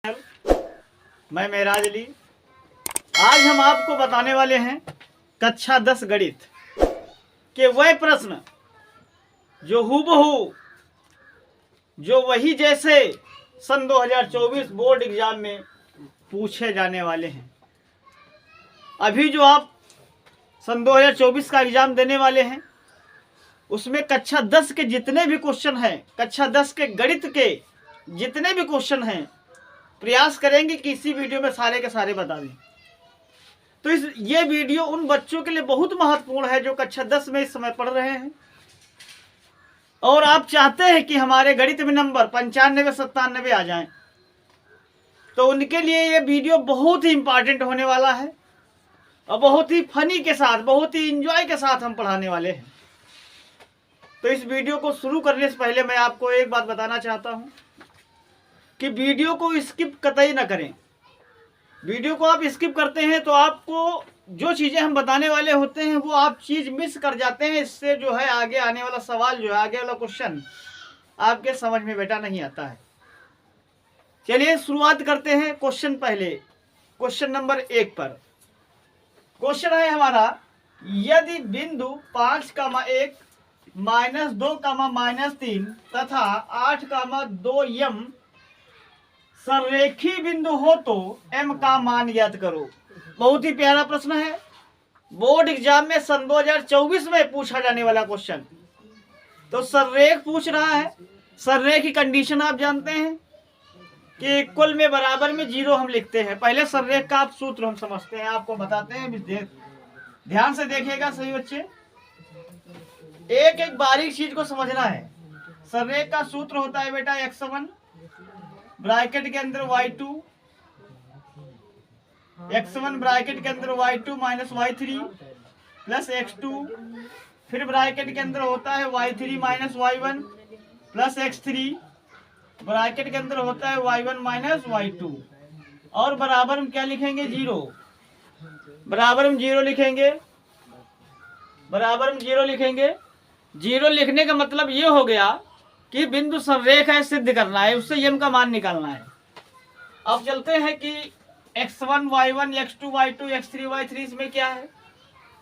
मैं मेराज अली। आज हम आपको बताने वाले हैं कक्षा 10 गणित के वह प्रश्न जो हूबहू जो वही जैसे सन 2024 बोर्ड एग्जाम में पूछे जाने वाले हैं। अभी जो आप सन 2024 का एग्जाम देने वाले हैं उसमें कक्षा 10 के जितने भी क्वेश्चन हैं, कक्षा 10 के गणित के जितने भी क्वेश्चन हैं, प्रयास करेंगे कि इसी वीडियो में सारे के सारे बता दें। तो ये वीडियो उन बच्चों के लिए बहुत महत्वपूर्ण है जो कक्षा 10 में इस समय पढ़ रहे हैं और आप चाहते हैं कि हमारे गणित में नंबर 95-97 आ जाएं। तो उनके लिए ये वीडियो बहुत ही इंपॉर्टेंट होने वाला है और बहुत ही फनी के साथ, बहुत ही इंजॉय के साथ हम पढ़ाने वाले हैं। तो इस वीडियो को शुरू करने से पहले मैं आपको एक बात बताना चाहता हूं कि वीडियो को स्किप कतई ना करें। वीडियो को आप स्किप करते हैं तो आपको जो चीज़ें हम बताने वाले होते हैं वो आप चीज़ मिस कर जाते हैं। इससे जो है आगे आने वाला सवाल जो है, आगे वाला क्वेश्चन आपके समझ में बेटा नहीं आता है। चलिए शुरुआत करते हैं। क्वेश्चन पहले क्वेश्चन नंबर 1 पर क्वेश्चन है हमारा, यदि बिंदु 5,1 -2, -3 तथा 8,2m संरेखी बिंदु हो तो m का मान ज्ञात करो। बहुत ही प्यारा प्रश्न है, बोर्ड एग्जाम में सन 2024 में पूछा जाने वाला क्वेश्चन। तो संरेख पूछ रहा है। संरेख की कंडीशन आप जानते हैं कि कुल में बराबर में 0 हम लिखते हैं। पहले संरेख का आप सूत्र हम समझते हैं, आपको बताते हैं। ध्यान से देखिएगा सही बच्चे, एक एक बारीक चीज को समझना है। संरेख का सूत्र होता है बेटा x1 ब्रैकेट के अंदर y2, x1 ब्रैकेट के अंदर y2 minus y3 plus x2, फिर ब्रैकेट के अंदर होता है y3 minus y1 plus x3, bracket के अंदर होता है y1 माइनस y2 और बराबर में क्या लिखेंगे 0। बराबर में 0 लिखेंगे, बराबर में 0 लिखेंगे। 0 लिखने का मतलब ये हो गया कि बिंदु संरेख है, सिद्ध करना है, उससे m का मान निकालना है। अब चलते हैं कि x1 y1 x2 y2 x3 y3 इसमें क्या है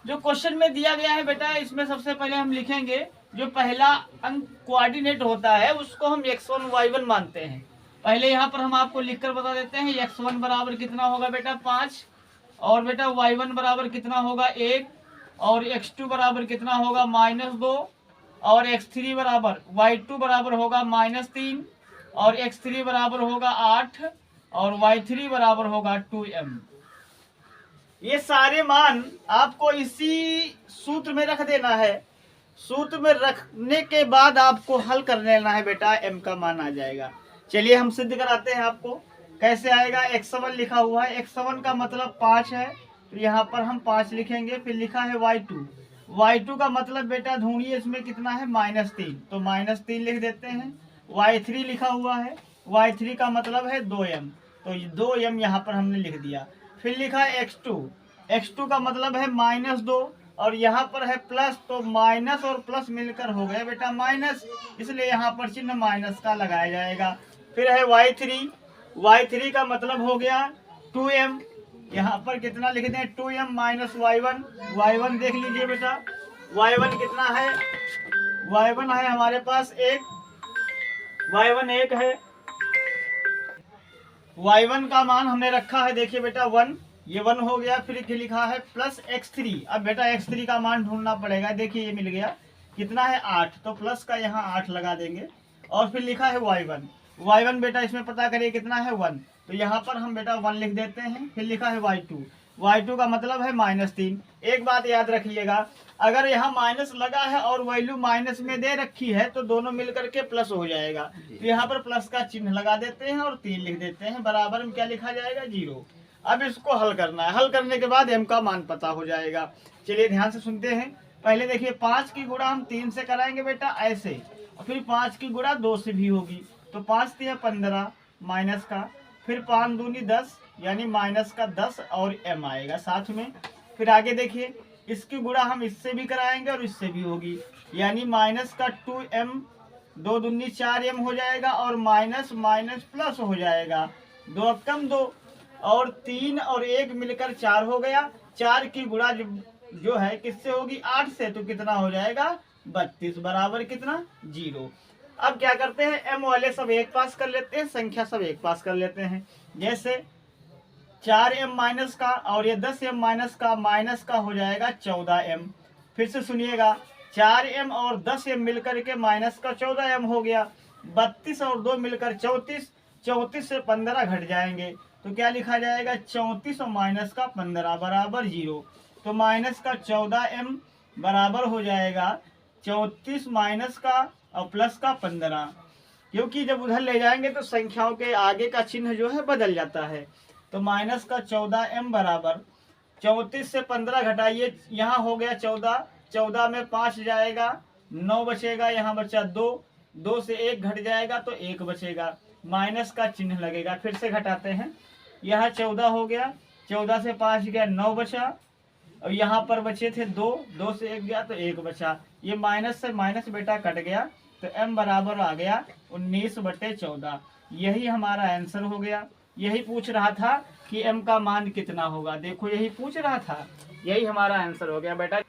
जो क्वेश्चन में दिया गया है बेटा। इसमें सबसे पहले हम लिखेंगे जो पहला अंक कोऑर्डिनेट होता है उसको हम x1 y1 मानते हैं। पहले यहाँ पर हम आपको लिखकर बता देते हैं x1 बराबर कितना होगा बेटा 5 और बेटा y1 बराबर कितना होगा 1 और x2 बराबर कितना होगा -2 और x3 बराबर y2 बराबर होगा -3 और x3 बराबर होगा 8 और y3 बराबर होगा 2m। ये सारे मान आपको इसी सूत्र में रख देना है। सूत्र में रखने के बाद आपको हल कर लेना है बेटा, m का मान आ जाएगा। चलिए हम सिद्ध कराते हैं आपको कैसे आएगा। x1 लिखा हुआ है, x1 का मतलब 5 है तो यहाँ पर हम 5 लिखेंगे। फिर लिखा है y2, y2 का मतलब बेटा ढूंढिए इसमें कितना है -3 तो -3 लिख देते हैं। y3 लिखा हुआ है, y3 का मतलब है 2m तो 2m यहाँ पर हमने लिख दिया। फिर लिखा है x2, x2 का मतलब है -2 और यहाँ पर है प्लस, तो माइनस और प्लस मिलकर हो गया बेटा माइनस, इसलिए यहाँ पर चिन्ह माइनस का लगाया जाएगा। फिर है y3, y3 का मतलब हो गया 2m, यहाँ पर कितना लिख दें 2m माइनस y1, y1 देख लीजिए बेटा y1 कितना है, y1 है हमारे पास 1, y1 1 है। y1 का मान हमने रखा है देखिए बेटा 1, ये 1 हो गया। फिर लिखा है प्लस x3, अब बेटा x3 का मान ढूंढना पड़ेगा। देखिए ये मिल गया, कितना है 8 तो प्लस का यहाँ 8 लगा देंगे। और फिर लिखा है y1, y1 बेटा इसमें पता करिए कितना है 1 तो यहाँ पर हम बेटा 1 लिख देते हैं। फिर लिखा है y2, y2 का मतलब है -3। एक बात याद रखिएगा, अगर यहाँ माइनस लगा है और वैल्यू माइनस में दे रखी है तो दोनों मिलकर के प्लस हो जाएगा। तो यहाँ पर प्लस का चिन्ह लगा देते हैं और 3 लिख देते हैं। बराबर में क्या लिखा जाएगा 0। अब इसको हल करना है, हल करने के बाद m का मान पता हो जाएगा। चलिए ध्यान से सुनते हैं। पहले देखिए 5 की गुणा हम 3 से कराएंगे बेटा ऐसे, और फिर 5 की गुणा 2 से भी होगी तो 5 3 15 माइनस का, फिर 5 दूनी 10 यानी माइनस का 10 और m आएगा साथ में। फिर आगे देखिए इसकी गुणा हम इससे भी कराएंगे और इससे भी होगी यानी माइनस का 2m, 2 दूनी 4m हो जाएगा और माइनस माइनस प्लस हो जाएगा 2 अब कम 2 और 3 और 1 मिलकर 4 हो गया। 4 की गुणा जो है किससे होगी 8 से, तो कितना हो जाएगा 32 बराबर कितना 0। अब क्या करते हैं m वाले सब एक पास कर लेते हैं, संख्या सब एक पास कर लेते हैं। जैसे 4m माइनस का और ये 10m माइनस का हो जाएगा 14m। फिर से सुनिएगा 4m और 10m मिलकर के माइनस का 14m हो गया। 32 और 2 मिलकर 34, 34 से 15 घट जाएंगे तो क्या लिखा जाएगा 34 और माइनस का 15 बराबर 0। तो माइनस का 14m बराबर हो जाएगा 34 माइनस का और प्लस का 15, क्योंकि जब उधर ले जाएंगे तो संख्याओं के आगे का चिन्ह जो है बदल जाता है। तो माइनस का 14m बराबर 34 से 15 घटाइए, यहाँ हो गया 14, 14 में 5 जाएगा 9 बचेगा, यहाँ बचा 2, 2 से 1 घट जाएगा तो 1 बचेगा, माइनस का चिन्ह लगेगा। फिर से घटाते हैं, यहाँ 14 हो गया, 14 से 5 गया 9 बचा, और यहाँ पर बचे थे 2, 2 से 1 गया तो 1 बचा। ये माइनस से माइनस बेटा कट गया तो m बराबर आ गया 19/14। यही हमारा आंसर हो गया। यही पूछ रहा था कि m का मान कितना होगा, देखो यही पूछ रहा था, यही हमारा आंसर हो गया बेटा।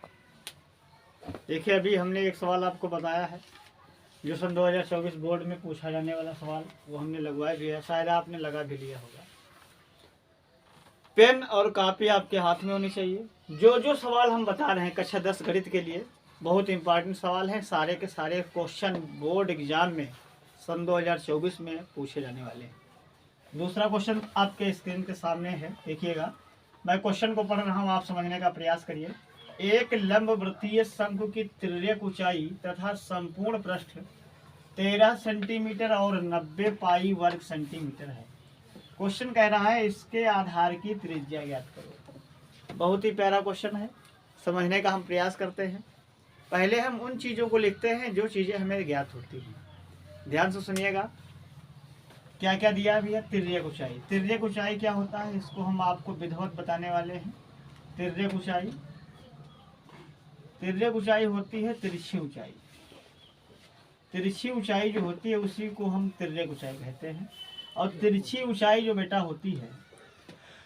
देखिए अभी हमने एक सवाल आपको बताया है जो सन 2024 बोर्ड में पूछा जाने वाला सवाल, वो हमने लगवाया भी है, शायद आपने लगा भी लिया होगा। पेन और कॉपी आपके हाथ में होनी चाहिए। जो सवाल हम बता रहे हैं कक्षा 10 गणित के लिए बहुत इंपॉर्टेंट सवाल है, सारे के सारे क्वेश्चन बोर्ड एग्जाम में सन 2024 में पूछे जाने वाले हैं। दूसरा क्वेश्चन आपके स्क्रीन के सामने है, देखिएगा। मैं क्वेश्चन को पढ़ रहा हूँ, आप समझने का प्रयास करिए। एक लंब वृत्तीय शंकु की तिर्यक ऊंचाई तथा संपूर्ण पृष्ठ 13 सेंटीमीटर और 90 पाई वर्ग सेंटीमीटर है। क्वेश्चन कह रहा है इसके आधार की त्रिज्या ज्ञात करो। बहुत ही प्यारा क्वेश्चन है, समझने का हम प्रयास करते हैं। पहले हम उन चीज़ों को लिखते हैं जो चीज़ें हमें ज्ञात होती हैं। ध्यान से सुनिएगा क्या क्या दिया भी है। तिर्यक ऊंचाई, तिर्यक ऊंचाई क्या होता है इसको हम आपको विधिवत बताने वाले हैं। तिर्यक ऊंचाई, तिर्यक ऊंचाई होती है तिरछी ऊंचाई। तिरछी ऊंचाई जो होती है उसी को हम तिर्यक ऊंचाई कहते हैं। और तिरछी ऊंचाई जो बेटा होती है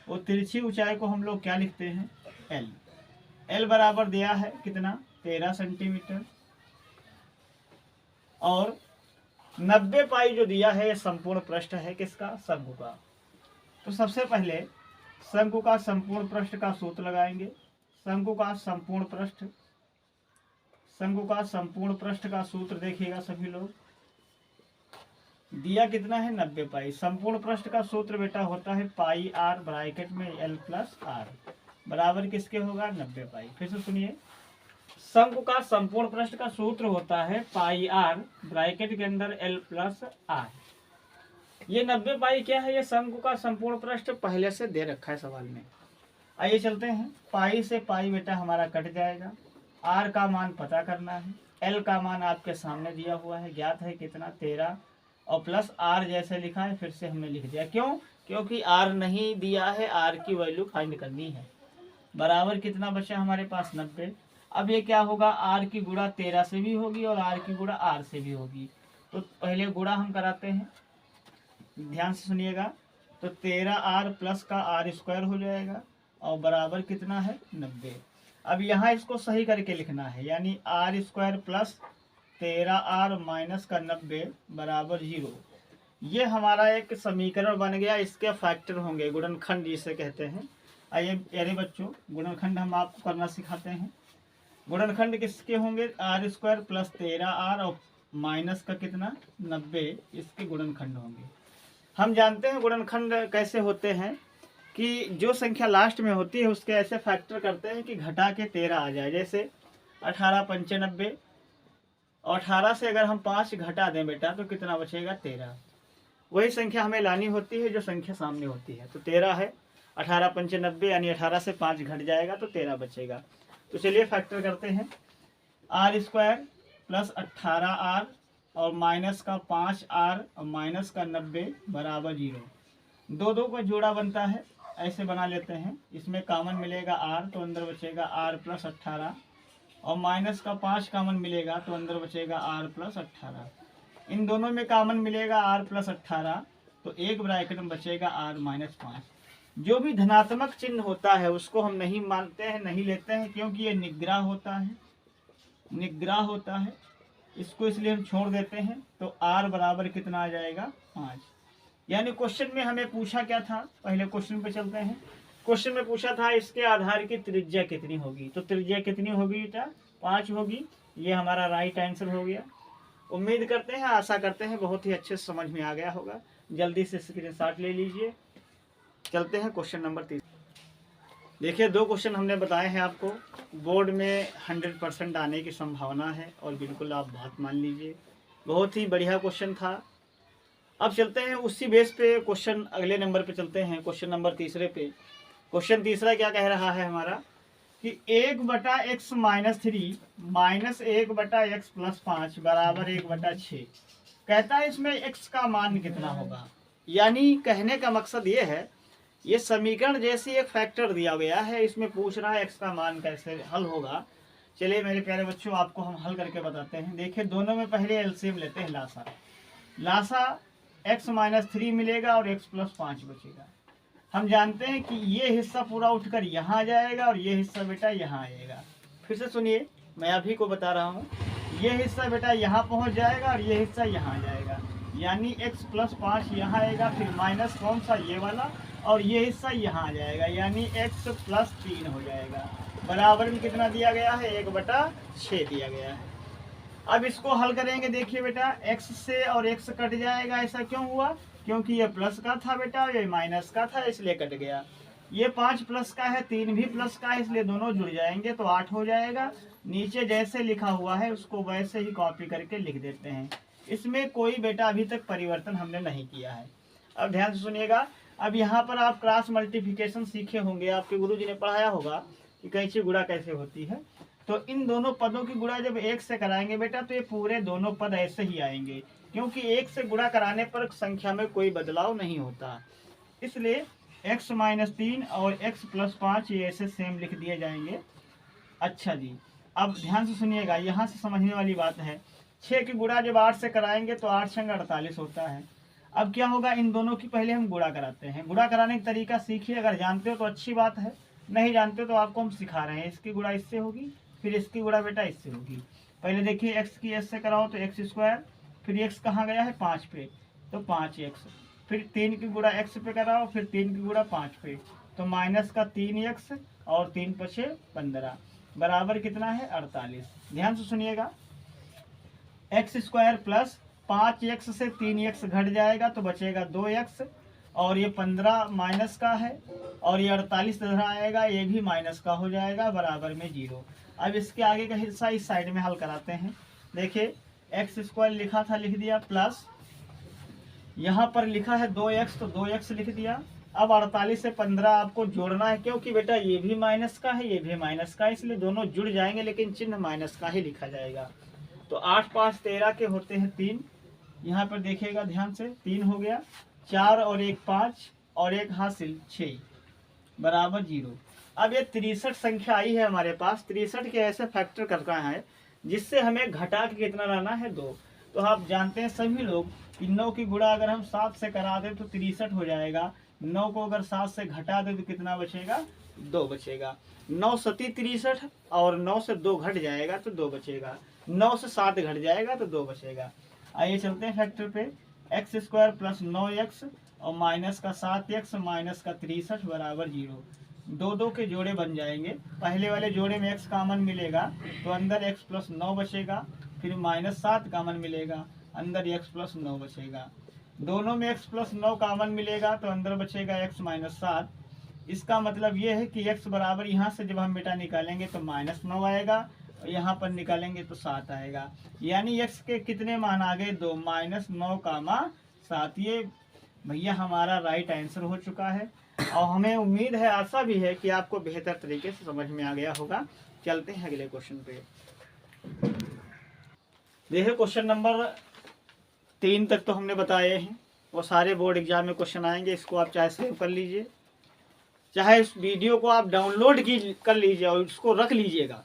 वो तिरछी ऊंचाई को हम लोग क्या लिखते हैं L। L बराबर दिया है कितना 13 सेंटीमीटर और 90 पाई जो दिया है संपूर्ण पृष्ठ है किसका शंकु का। तो सबसे पहले शंकु का संपूर्ण पृष्ठ का सूत्र लगाएंगे। शंकु का संपूर्ण पृष्ठ, शंकु का संपूर्ण पृष्ठ का सूत्र देखिएगा सभी लोग, दिया कितना है 90 पाई। संपूर्ण पृष्ठ का सूत्र बेटा होता है पाई r ब्रैकेट में l प्लस r बराबर किसके होगा 90 पाई। फिर से सुनिए, शंकु का संपूर्ण पृष्ठ का सूत्र होता है पाई r ब्रैकेट के अंदर l प्लस r। ये 90 पाई क्या है, ये शंकु का संपूर्ण पृष्ठ पहले से दे रखा है सवाल में। आइए चलते हैं, पाई से पाई बेटा हमारा कट जाएगा, r का मान पता करना है, l का मान आपके सामने दिया हुआ है, ज्ञात है कितना 13 और प्लस r जैसे लिखा है फिर से हमने लिख दिया। क्यों? क्योंकि r नहीं दिया है, r की वैल्यू फाइंड करनी है। बराबर कितना बचा हमारे पास 90। अब ये क्या होगा r की गुणा 13 से भी होगी और r की गुणा r से भी होगी। तो पहले गुणा हम कराते हैं, ध्यान से सुनिएगा। तो 13r प्लस का r स्क्वायर हो जाएगा और बराबर कितना है 90। अब यहाँ इसको सही करके लिखना है, यानी r square plus 13r minus का 90 बराबर 0। ये हमारा एक समीकरण बन गया। इसके फैक्टर होंगे, गुणनखंड जिसे कहते हैं। आइए प्यारे बच्चों गुणनखंड हम आपको करना सिखाते हैं। गुणनखंड किसके होंगे r स्क्वायर प्लस 13r और माइनस का कितना 90, इसके गुणनखंड होंगे। हम जानते हैं गुणनखंड कैसे होते हैं कि जो संख्या लास्ट में होती है उसके ऐसे फैक्टर करते हैं कि घटा के 13 आ जाए। जैसे 18 पंचे 90, और 18 से अगर हम 5 घटा दें बेटा तो कितना बचेगा 13। वही संख्या हमें लानी होती है जो संख्या सामने होती है। तो 13 है, 18 पंचे 90 यानी 18 से 5 घट जाएगा तो 13 बचेगा। तो चलिए फैक्टर करते हैं, r स्क्वायर प्लस 18r और माइनस का 5r और माइनस का 90 बराबर 0। दो दो का जोड़ा बनता है, ऐसे बना लेते हैं। इसमें कॉमन मिलेगा r तो अंदर बचेगा r प्लस 18 और माइनस का 5 कॉमन मिलेगा तो अंदर बचेगा r प्लस 18। इन दोनों में कॉमन मिलेगा r प्लस 18 तो एक ब्रैकेट में बचेगा r माइनस 5। जो भी धनात्मक चिन्ह होता है उसको हम नहीं मानते हैं, नहीं लेते हैं, क्योंकि ये निग्रह होता है, निग्रह होता है, इसको इसलिए हम छोड़ देते हैं। तो r बराबर कितना आ जाएगा 5। यानी क्वेश्चन में हमें पूछा क्या था, पहले क्वेश्चन पे चलते हैं। क्वेश्चन में पूछा था इसके आधार की त्रिज्या कितनी होगी, तो त्रिज्या कितनी होगी बेटा 5 होगी। ये हमारा राइट आंसर हो गया। उम्मीद करते हैं, आशा करते हैं बहुत ही अच्छे से समझ में आ गया होगा। जल्दी से स्क्रीनशॉट ले लीजिए। चलते हैं क्वेश्चन नंबर 3। देखिए 2 क्वेश्चन हमने बताए हैं आपको, बोर्ड में 100% आने की संभावना है और बिल्कुल आप बात मान लीजिए, बहुत ही बढ़िया क्वेश्चन था। अब चलते हैं उसी बेस पे क्वेश्चन अगले नंबर पे चलते हैं, क्वेश्चन नंबर 3 पे। क्वेश्चन 3 क्या कह रहा है हमारा कि 1/x minus 3 minus 1/x plus 5 बराबर 1/6। कहता है इसमें x का मान कितना होगा। यानी कहने का मकसद ये है, ये समीकरण जैसी एक फैक्टर दिया गया है, इसमें पूछ रहा है x का मान कैसे हल होगा। चलिए मेरे प्यारे बच्चों, आपको हम हल करके बताते हैं। देखिए दोनों में पहले एलसीएम लेते हैं, लासा। लासा x माइनस 3 मिलेगा और x प्लस 5 बचेगा। हम जानते हैं कि ये हिस्सा पूरा उठकर यहाँ आ जाएगा और ये हिस्सा बेटा यहाँ आएगा। फिर से सुनिए, मैं अभी को बता रहा हूँ, ये हिस्सा बेटा यहाँ पहुँच जाएगा और ये हिस्सा यहाँ आ जाएगा। यानी x प्लस 5 यहाँ आएगा, फिर माइनस कौन सा ये वाला, और ये हिस्सा यहाँ आ जाएगा, यानी x प्लस 3 हो जाएगा। बराबर में कितना दिया गया है 1/6 दिया गया है। अब इसको हल करेंगे। देखिए बेटा x से और x कट जाएगा। ऐसा क्यों हुआ, क्योंकि ये प्लस का था बेटा, ये माइनस का था, इसलिए कट गया। ये 5 प्लस का है, 3 भी प्लस का है, इसलिए दोनों जुड़ जाएंगे तो 8 हो जाएगा। नीचे जैसे लिखा हुआ है उसको वैसे ही कॉपी करके लिख देते हैं। इसमें कोई बेटा अभी तक परिवर्तन हमने नहीं किया है। अब ध्यान से सुनिएगा। अब यहाँ पर आप क्रॉस मल्टीप्लिकेशन सीखे होंगे, आपके गुरुजी ने पढ़ाया होगा कि कैंची गुणा कैसे होती है। तो इन दोनों पदों की गुणा जब 1 से कराएंगे बेटा तो ये पूरे दोनों पद ऐसे ही आएंगे, क्योंकि 1 से गुणा कराने पर संख्या में कोई बदलाव नहीं होता। इसलिए x माइनस 3 और x प्लस 5 ये ऐसे सेम लिख दिए जाएंगे। अच्छा जी, अब ध्यान से सुनिएगा, यहाँ से समझने वाली बात है। 6 की गुणा जब 8 से कराएंगे तो 8 संग 48 होता है। अब क्या होगा, इन दोनों की पहले हम गुणा कराते हैं। गुणा कराने का तरीका सीखिए, अगर जानते हो तो अच्छी बात है, नहीं जानते हो तो आपको हम सिखा रहे हैं। इसकी गुणा इससे होगी, फिर इसकी गुणा बेटा इससे होगी। पहले देखिए x की s से कराओ तो x², फिर x कहाँ गया है 5 पे, तो 5x। फिर 3 की गुणा x पे कराओ, फिर 3 की गुणा 5 पे, तो माइनस का 3x और 3 × 15 बराबर कितना है 48। ध्यान से सुनिएगा, x² प्लस 5x से 3x घट जाएगा तो बचेगा 2x, और ये 15 माइनस का है, और ये 48 इधर आएगा, ये भी माइनस का हो जाएगा, बराबर में 0। अब इसके आगे का हिस्सा इस साइड में हल कराते हैं। देखिए x² लिखा था, लिख दिया, प्लस यहाँ पर लिखा है 2x तो 2x लिख दिया। अब 48 से 15 आपको जोड़ना है, क्योंकि बेटा ये भी माइनस का है, ये भी माइनस का है, इसलिए दोनों जुड़ जाएंगे, लेकिन चिन्ह माइनस का ही लिखा जाएगा। तो 8 5 13 के होते हैं 3। यहाँ पर देखिएगा ध्यान से, 3 हो गया, 4 और 1 5 और 1 हासिल 6 बराबर 0। अब ये 63 संख्या आई है हमारे पास। 63 के ऐसे फैक्टर करना है जिससे हमें घटा के कितना लाना है 2। तो आप जानते हैं सभी लोग कि 9 की गुणा अगर हम 7 से करा दें तो 63 हो जाएगा। 9 को अगर 7 से घटा दें तो कितना बचेगा 2 बचेगा। 9 सती 63 और 9 से 2 घट जाएगा तो 2 बचेगा। 9 से 7 घट जाएगा तो 2 बचेगा। आइए चलते हैं फैक्टर पे। x² प्लस 9x और माइनस का 7x माइनस का 63 बराबर 0। 2 के जोड़े बन जाएंगे। पहले वाले जोड़े में x कॉमन मिलेगा तो अंदर x प्लस 9 बचेगा, फिर माइनस 7 कॉमन मिलेगा, अंदर x प्लस 9 बचेगा। दोनों में x प्लस 9 कॉमन मिलेगा तो अंदर बचेगा x माइनस 7। इसका मतलब ये है कि x बराबर यहाँ से जब हम बेटा निकालेंगे तो माइनस 9 आएगा, और यहाँ पर निकालेंगे तो 7 आएगा। यानी x के कितने मान आ गए 2, माइनस 9 कामा 7। ये भैया हमारा राइट आंसर हो चुका है, और हमें उम्मीद है, आशा भी है कि आपको बेहतर तरीके से समझ में आ गया होगा। चलते हैं अगले क्वेश्चन पे। देखिए क्वेश्चन नंबर 3 तक तो हमने बताए हैं, वो सारे बोर्ड एग्जाम में क्वेश्चन आएंगे। इसको आप चाहे सेव कर लीजिए, चाहे इस वीडियो को आप डाउनलोड कर लीजिए और इसको रख लीजिएगा।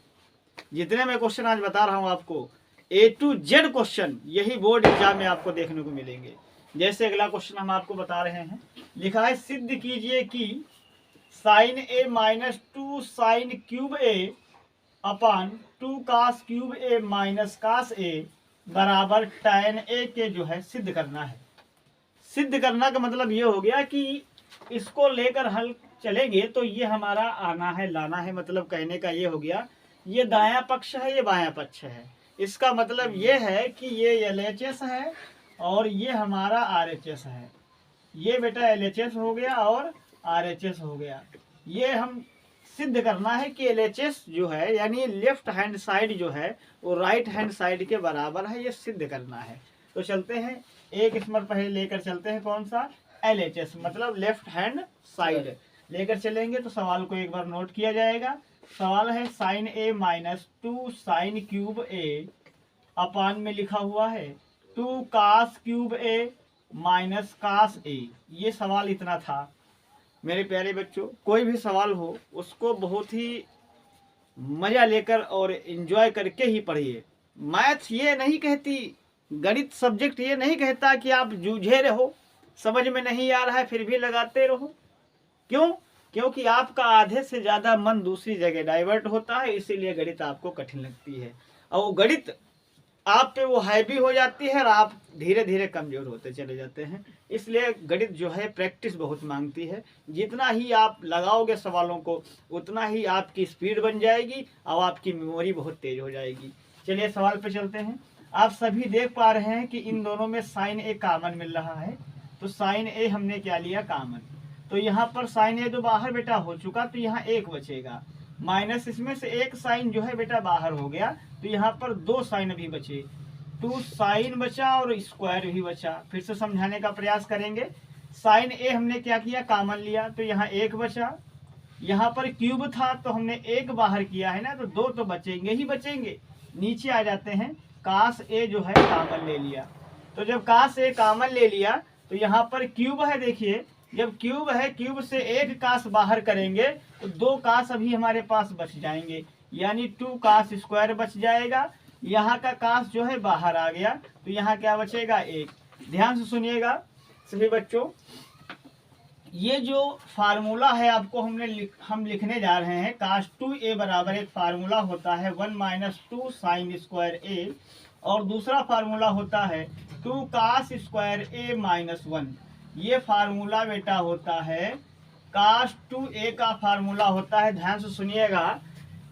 जितने मैं क्वेश्चन आज बता रहा हूँ आपको A to Z क्वेश्चन यही बोर्ड एग्जाम में आपको देखने को मिलेंगे। जैसे अगला क्वेश्चन हम आपको बता रहे हैं, लिखा है सिद्ध कीजिए कि साइन ए माइनस 2 साइन क्यूब ए अपान 2 कास क्यूब ए माइनस कास ए बराबर tan ए के जो है सिद्ध करना है। सिद्ध करना का मतलब ये हो गया कि इसको लेकर हल चलेंगे तो ये हमारा आना है लाना है, मतलब कहने का ये हो गया ये दायां पक्ष है ये बायां पक्ष है। इसका मतलब ये है कि ये LHS है और ये हमारा RHS है। ये बेटा LHS हो गया और RHS हो गया। ये हम सिद्ध करना है कि LHS जो है यानी लेफ्ट हैंड साइड जो है वो राइट हैंड साइड के बराबर है, ये सिद्ध करना है। तो चलते हैं एक स्मर पहले लेकर चलते हैं, कौन सा LHS मतलब लेफ्ट हैंड साइड लेकर चलेंगे। तो सवाल को एक बार नोट किया जाएगा। सवाल है साइन ए माइनस 2 साइन क्यूब ए अपान में लिखा हुआ है 2 कास क्यूब ए माइनस कास ए। ये सवाल इतना था मेरे प्यारे बच्चों। कोई भी सवाल हो उसको बहुत ही मजा लेकर और एंजॉय करके ही पढ़िए। मैथ्स ये नहीं कहती, गणित सब्जेक्ट ये नहीं कहता कि आप जूझे रहो, समझ में नहीं आ रहा है फिर भी लगाते रहो। क्यों? क्योंकि आपका आधे से ज़्यादा मन दूसरी जगह डाइवर्ट होता है, इसीलिए गणित आपको कठिन लगती है और वो गणित आप पे वो हैवी हो जाती है और आप धीरे धीरे कमज़ोर होते चले जाते हैं। इसलिए गणित जो है प्रैक्टिस बहुत मांगती है। जितना ही आप लगाओगे सवालों को उतना ही आपकी स्पीड बन जाएगी और आपकी मेमोरी बहुत तेज हो जाएगी। चलिए सवाल पे चलते हैं। आप सभी देख पा रहे हैं कि इन दोनों में साइन ए कॉमन मिल रहा है, तो साइन ए हमने क्या लिया कॉमन। तो यहाँ पर साइन ए तो बाहर बेटा हो चुका, तो यहाँ एक बचेगा माइनस इसमें से एक साइन जो है बेटा बाहर हो गया, तो यहाँ पर 2 साइन भी बचे, 2 साइन बचा और स्क्वायर भी बचा। फिर से समझाने का प्रयास करेंगे। साइन ए हमने क्या किया कॉमन लिया, तो यहाँ एक बचा। यहाँ पर क्यूब था तो हमने एक बाहर किया है ना, तो 2 तो बचेंगे ही बचेंगे। नीचे आ जाते हैं, कास ए जो है कॉमन ले लिया। तो जब कास ए कॉमन ले लिया तो यहाँ पर क्यूब है, देखिए जब क्यूब है क्यूब से एक कास बाहर करेंगे तो 2 कास अभी हमारे पास बच जाएंगे, यानी 2 कास स्क्वायर बच जाएगा। यहाँ का कास जो है बाहर आ गया, तो यहाँ क्या बचेगा 1। ध्यान से सुनिएगा सभी बच्चों, ये जो फार्मूला है आपको हम लिखने जा रहे हैं। कास 2a बराबर एक फार्मूला होता है 1 माइनस 2 साइन स्क्वायर a और दूसरा फार्मूला होता है 2 कास स्क्वायर a माइनस 1। ये फार्मूला बेटा होता है कास 2a का फार्मूला होता है। ध्यान से सुनिएगा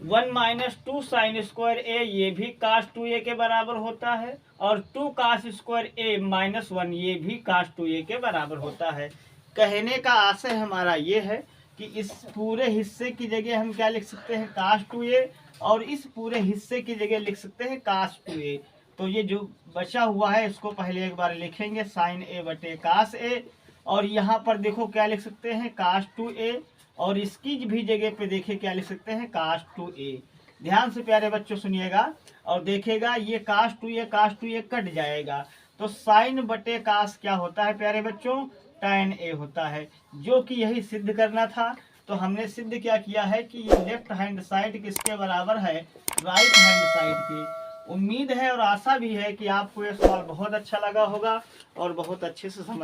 1 माइनस 2 साइन स्क्वायर a ये भी कास 2a के बराबर होता है और 2 कास स्क्वायर a माइनस 1 ये भी कास 2a के बराबर होता है। कहने का आशय हमारा ये है कि इस पूरे हिस्से की जगह हम क्या लिख सकते हैं कास 2a और इस पूरे हिस्से की जगह लिख सकते हैं कास 2a। तो ये जो बचा हुआ है इसको पहले एक बार लिखेंगे साइन ए बटे कास ए, और यहाँ पर देखो क्या लिख सकते हैं कास 2a और इसकी भी जगह पे देखिए क्या लिख सकते हैं कास 2a। ध्यान से प्यारे बच्चों सुनिएगा और देखिएगा ये कास 2a कट जाएगा, तो साइन बटे कास क्या होता है प्यारे बच्चों tan a होता है, जो कि यही सिद्ध करना था। तो हमने सिद्ध क्या किया है कि ये लेफ्ट हैंड साइड किसके बराबर है राइट हैंड साइड की। उम्मीद है और आशा भी है कि आपको ये सवाल बहुत अच्छा लगा होगा और बहुत अच्छे से समझ